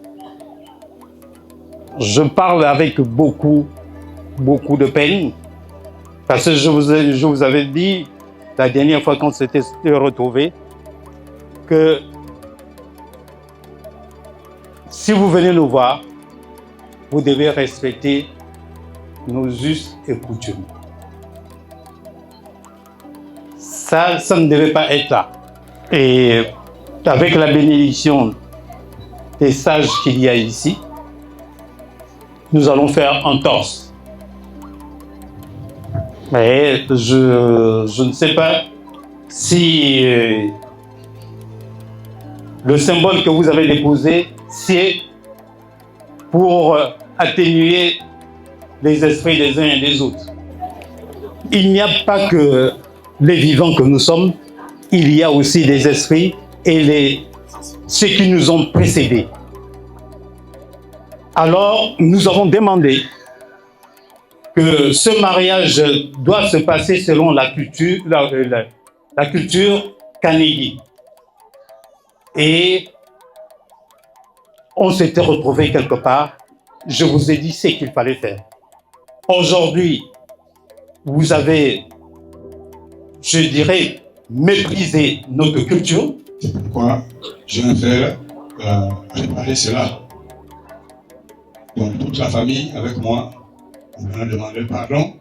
S11: je parle avec beaucoup de peine, parce que je vous avais dit la dernière fois qu'on s'était retrouvés que si vous venez nous voir, vous devez respecter nos us et coutumes. Ça ne devait pas être là. Et avec la bénédiction des sages qu'il y a ici, nous allons faire un torse. Mais je ne sais pas si le symbole que vous avez déposé, c'est pour atténuer les esprits des uns et des autres. Il n'y a pas que les vivants que nous sommes, il y a aussi des esprits et ceux qui nous ont précédés. Alors, nous avons demandé que ce mariage doit se passer selon la culture Kanigi. Et on s'était retrouvés quelque part. Je vous ai dit ce qu'il fallait faire. Aujourd'hui, vous avez, je dirais, méprisé notre culture.
S10: C'est pourquoi je viens faire préparer cela. Donc toute la famille avec moi, on va demander pardon.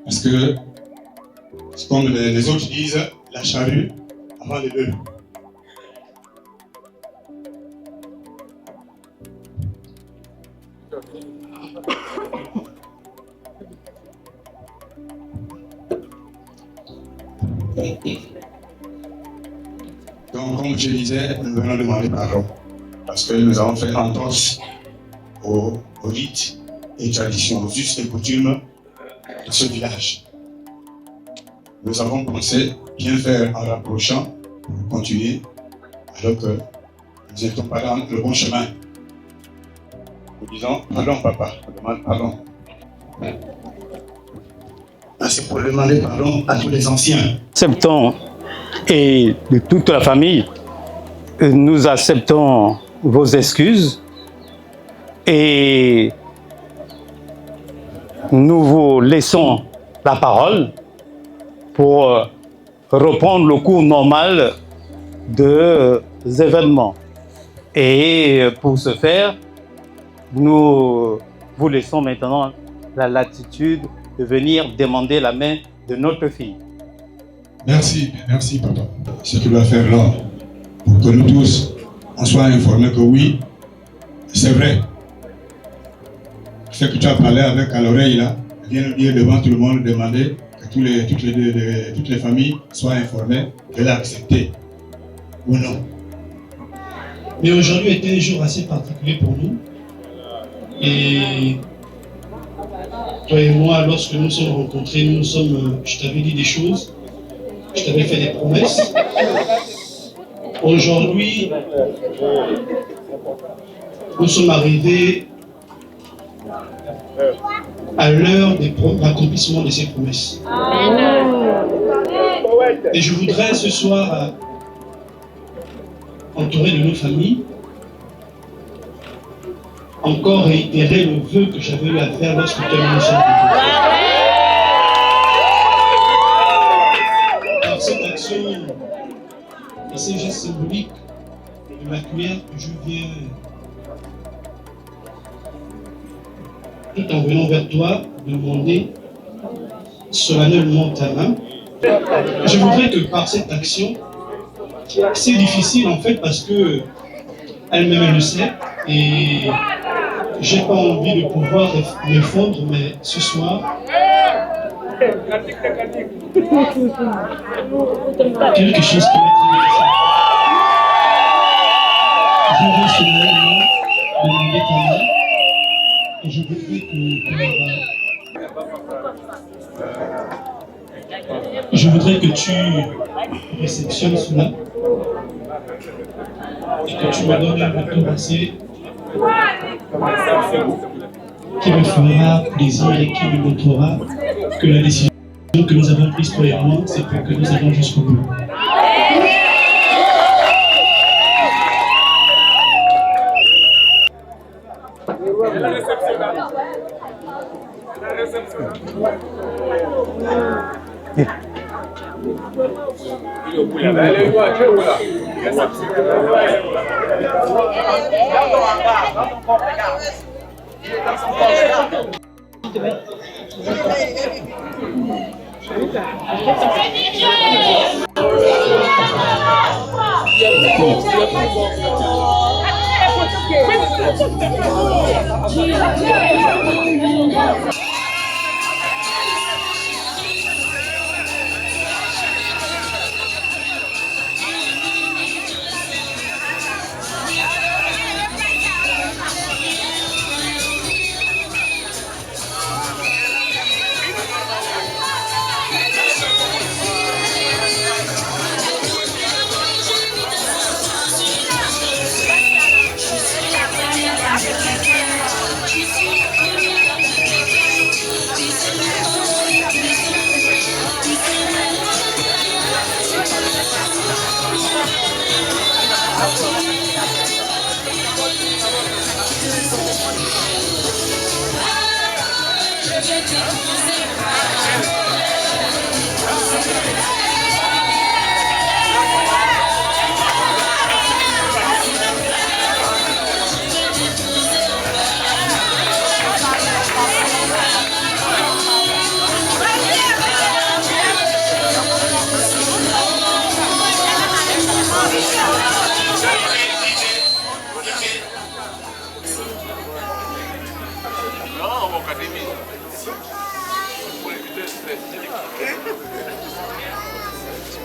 S10: Parce que, comme les autres disent, la charrue avant les bœufs. Donc, comme je disais, nous venons demander pardon parce que nous avons fait entorse aux rites et traditions, aux us et coutumes de ce village. Nous avons pensé bien faire en rapprochant pour continuer alors que nous n'étions pas dans le bon chemin. Nous disons pardon papa, on demande pardon. C'est pour demander pardon à tous les anciens.
S11: Acceptons, et de toute la famille, nous acceptons vos excuses et nous vous laissons la parole pour reprendre le cours normal des événements. Et pour ce faire, nous vous laissons maintenant la latitude de venir demander la main de notre fille.
S10: Merci papa. Ce qu'il va faire là, pour que nous tous, on soit informés que oui, c'est vrai. Ce que tu as parlé avec à l'oreille là, viens nous dire devant tout le monde, demander que toutes les familles soient informées, qu'elle a accepté ou non.
S14: Mais aujourd'hui était un jour assez particulier pour nous. Et toi et moi, lorsque nous nous sommes rencontrés, je t'avais dit des choses, je t'avais fait des promesses. Aujourd'hui, nous sommes arrivés à l'heure de l'accomplissement de ces promesses. Et je voudrais ce soir, entouré de nos familles, encore réitérer le vœu que j'avais eu à faire lorsque tu as mis ça. Par cette action et ces gestes symboliques de la cuillère que je viens, tout en venant vers toi, demander solennellement ta main. Je voudrais que par cette action, c'est difficile en fait parce que elle-même elle le sait et j'ai pas envie de pouvoir me fondre, mais ce soir, quelque chose qui m'est très difficile. Je vais solennellement demander ta main et je voudrais que tu réceptionnes cela et que tu me donnes un retour assez qui me fera plaisir et qui me montrera que la décision que nous avons prise toi et moi, c'est pour que nous allions jusqu'au bout.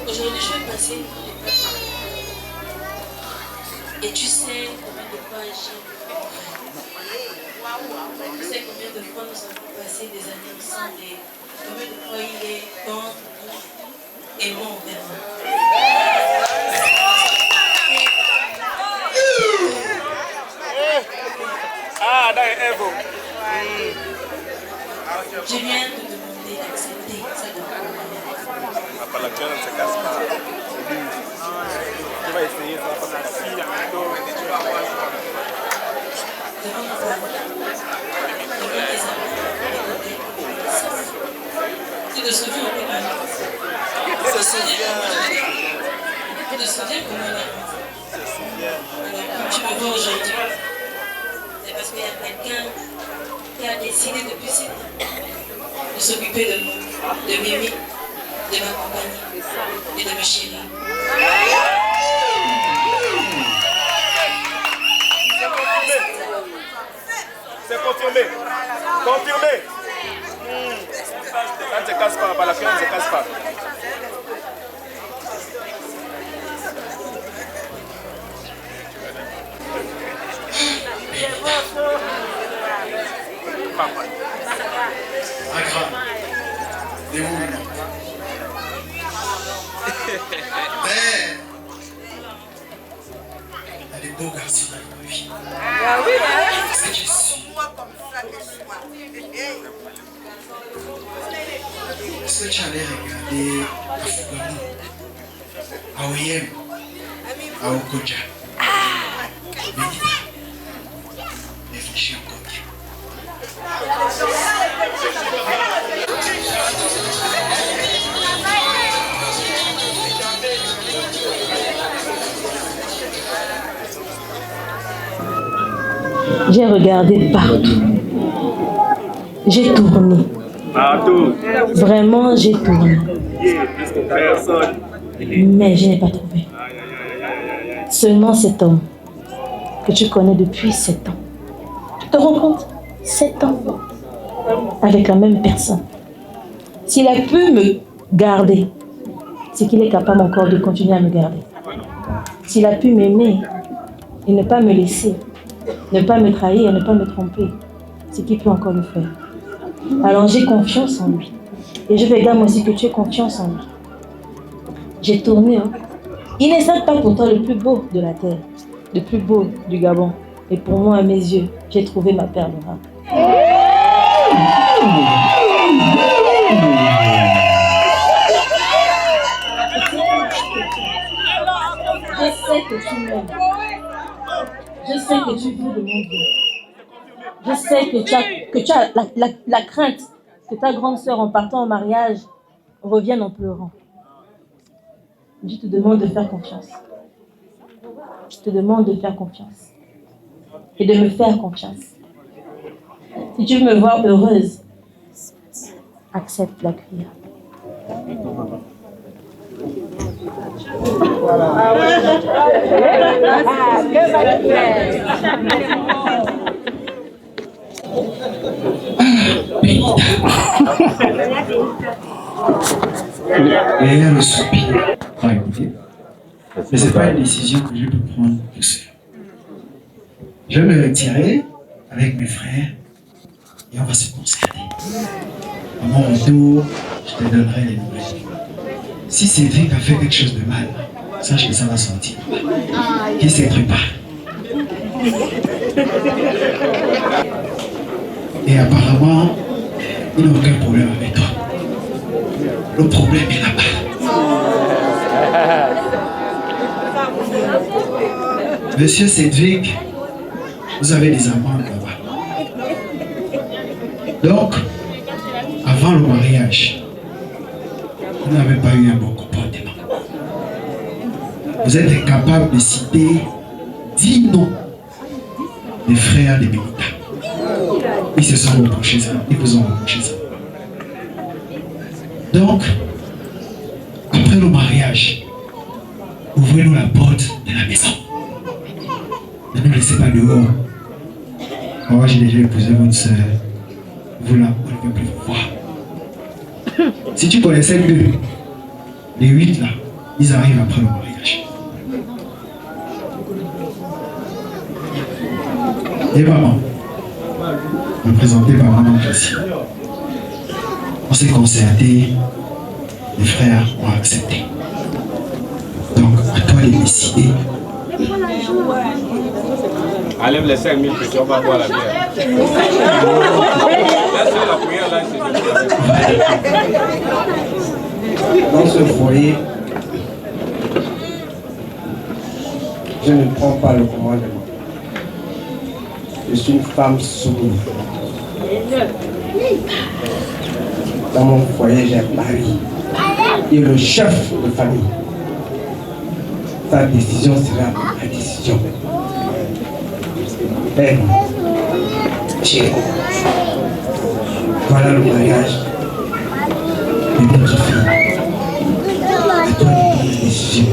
S12: Aujourd'hui, je vais passer une étape. Et tu sais combien de fois j'ai tu sais combien de fois nous avons passé des années ensemble et combien de fois il est dans nous et moi envers moi.
S15: Ah, là, Evo.
S12: Je viens de demander d'accepter ça de
S15: Pas la gueule, ça casse pas. Tu vas essayer, ça va pas passer.
S12: Tu te souviens comment tu te souviens comment tu me vois aujourd'hui. C'est parce qu'il y a quelqu'un qui a décidé depuis 7 ans de s'occuper de moi, de m'aimer, de m'accompagner et de me chérir.
S15: C'est confirmé. Confirmé. Ça ne se casse pas. Pas la fière ne se casse pas.
S16: Pas grave. Et où il y a des beaux garçons dans ma vie.
S2: Ah oui,
S16: C'est que je suis.
S2: moi comme ça que je sois.
S16: Est-ce que tu allais regarder à Fugamo, à Oyem, à Okoja, Benita? Réfléchis encore bien.
S9: J'ai regardé partout. J'ai tourné.
S15: Partout.
S9: Vraiment, j'ai tourné.
S15: Personne.
S9: Mais je n'ai pas trouvé. Seulement cet homme que tu connais depuis 7 ans. Tu te rends compte? 7 ans. Avec la même personne. S'il a pu me garder, c'est qu'il est capable encore de continuer à me garder. S'il a pu m'aimer et ne pas me laisser, ne pas me trahir, ne pas me tromper, c'est qu'il peut encore le faire. Alors j'ai confiance en lui. Et je veux également aussi que tu aies confiance en lui. J'ai tourné. Hein. Il n'est certes pas pour toi le plus beau de la terre, le plus beau du Gabon. Et pour moi, à mes yeux, j'ai trouvé ma perle rare. Je sais que tu m'aimes. Je sais que tu veux de mon bien. Je sais que tu as la crainte que ta grande sœur, en partant au mariage, revienne en pleurant. Je te demande de faire confiance. Je te demande de faire confiance. Et de me faire confiance. Si tu veux me voir heureuse, accepte la cuillère.
S2: Que va-t-il faire?
S16: Derrière le soupir, écoutez, mais ce n'est pas une décision que je peux prendre tout seul. Je vais me retirer avec mes frères et on va se concerter. À mon retour, je te donnerai les nouvelles. Si Cédric a fait quelque chose de mal, sache que ça va sortir. Qu'il se prépare. Et apparemment, il n'a aucun problème avec toi. Le problème est là-bas. Monsieur Cédric, vous avez des amants là-bas. Donc, avant le mariage, vous n'avez pas eu un bon comportement. Vous êtes incapable de citer 10 noms des frères de Benita. Ils se sont reprochés ça. Ils vous ont reproché ça. Donc, après le mariage, ouvrez-nous la porte de la maison. Ne nous laissez pas dehors. Moi, j'ai déjà épousé votre soeur. vous là, on ne veut plus vous voir. Si tu connaissais deux, les 8 là, ils arrivent après le mariage. Et maman, représenté par maman Cassie. On s'est concerté, les frères ont accepté. Donc, à toi de décider.
S15: Enlève les 5 000 que on va boire la bière. Là, c'est la prière, là, c'est
S16: Dans ce foyer, je ne prends pas le commandement. Je suis une femme soumise. Dans mon foyer, j'ai un mari. Il est le chef de famille. Sa décision sera ma décision. Hey, chérie, voilà le mariage de notre fille. À toi de prendre la décision.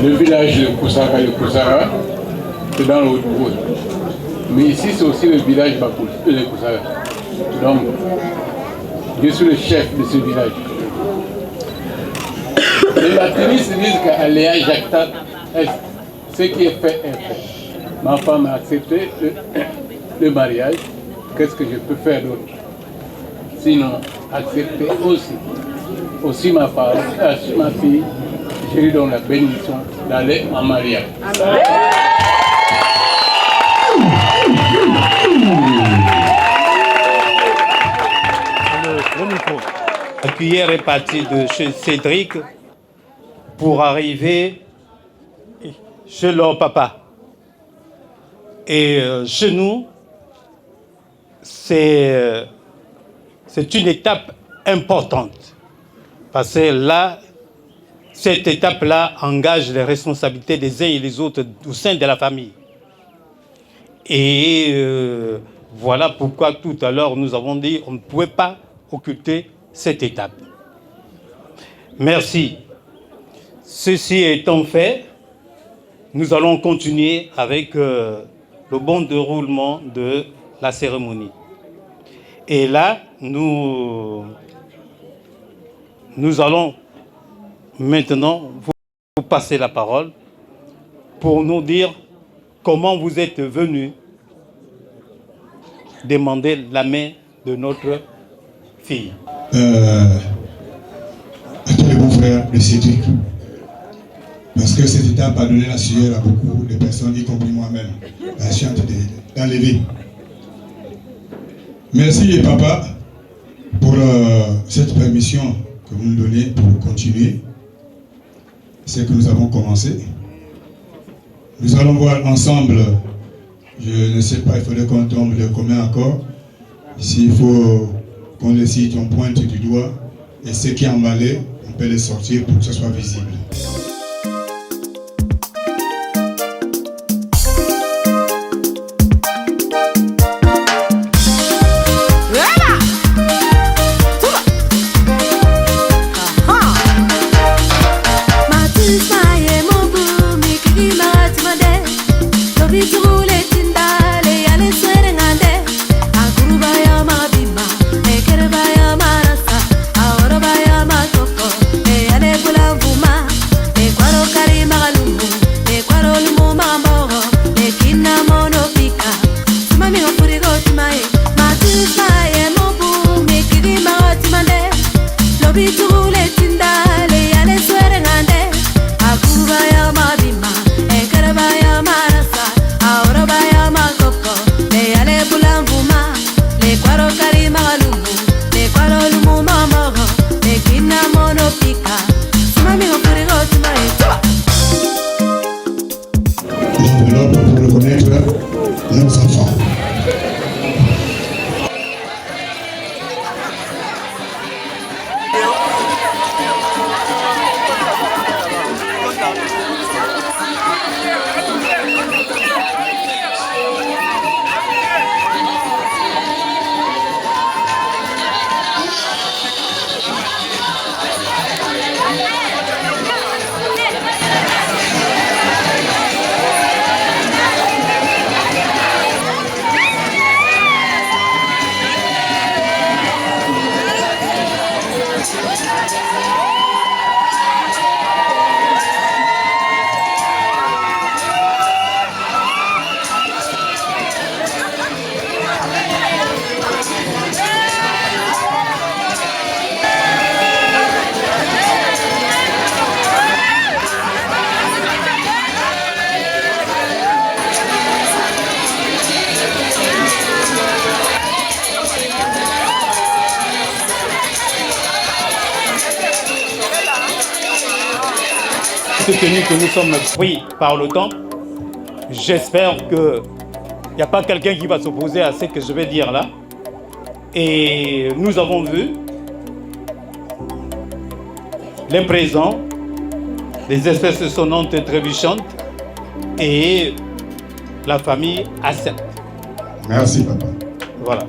S17: Le village de Koussara, c'est dans le Haut-Rhône. Mais ici, c'est aussi le village de Koussara. Donc, je suis le chef de ce village. Les Martinistes disent qu'à Léa Jacta, ce qui est fait est fait. Ma femme a accepté le mariage. Qu'est-ce que je peux faire d'autre? Sinon, accepter aussi. Aussi ma femme, ma fille, je lui donne la bénédiction d'aller en mariage.
S11: La cuillère est partie de chez Cédric pour arriver chez leur papa. Et chez nous, c'est une étape importante. Parce que là, cette étape-là engage les responsabilités des uns et des autres au sein de la famille. Et voilà pourquoi tout à l'heure nous avons dit qu'on ne pouvait pas occulter cette étape. Merci. Ceci étant fait, nous allons continuer avec le bon déroulement de la cérémonie. Et là, nous allons maintenant vous passer la parole pour nous dire comment vous êtes venus demander la main de notre fille.
S10: À tous les bons frères de Cédric, parce que cette étape a donné la sueur à beaucoup de personnes, y compris moi-même, la chante d'enlever. Merci papa pour cette permission que vous nous donnez pour continuer ce que nous avons commencé. Nous allons voir ensemble, je ne sais pas, il faudrait qu'on tombe de commun accord. S'il faut qu'on les cite, on pointe du doigt, et ceux qui emballent, on peut les sortir pour que ce soit visible.
S11: tenu que nous sommes pris par le temps, j'espère qu'il n'y a pas quelqu'un qui va s'opposer à ce que je vais dire là. Et nous avons vu les présents, les espèces sonnantes et trébuchantes, et la famille accepte.
S10: Merci, papa.
S11: Voilà.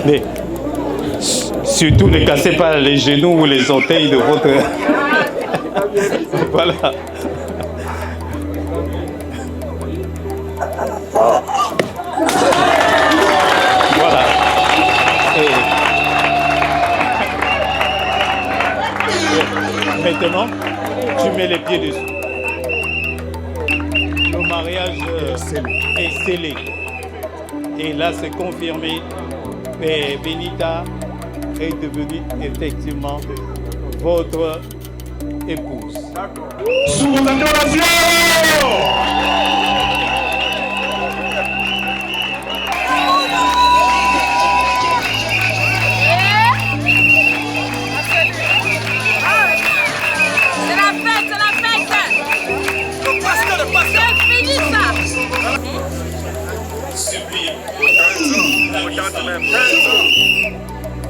S11: Mais surtout ne cassez pas les genoux ou les orteils de votre... Voilà. Voilà. Et maintenant, tu mets les pieds dessus. Le mariage est scellé. Et là, c'est confirmé. Et Benita est devenue effectivement votre épouse.
S10: Sous vos acclamations!
S12: C'est la fête, c'est la fête. C'est fini ça.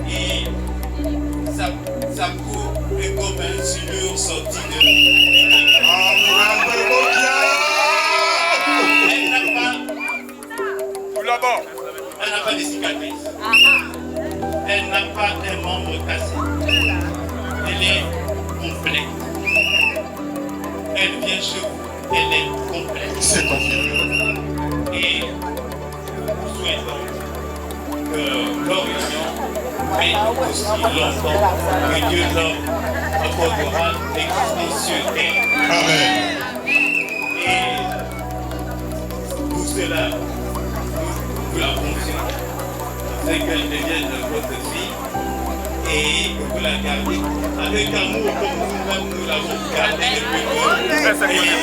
S13: Et sa peau est comme un silure sorti de Elle n'a pas de cicatrices. Elle n'a pas un membre cassé. Elle est complète. Elle vient chez vous. Elle est complète. C'est confirmé. Et nous souhaitons que leur union prie aussi longtemps que Dieu leur accordera l'existence sur terre. Amen. Et tout cela, nous la confions, c'est qu'elle devienne votre fille et que vous la gardez avec amour comme nous-mêmes nous l'avons gardé depuis que
S15: Instagram.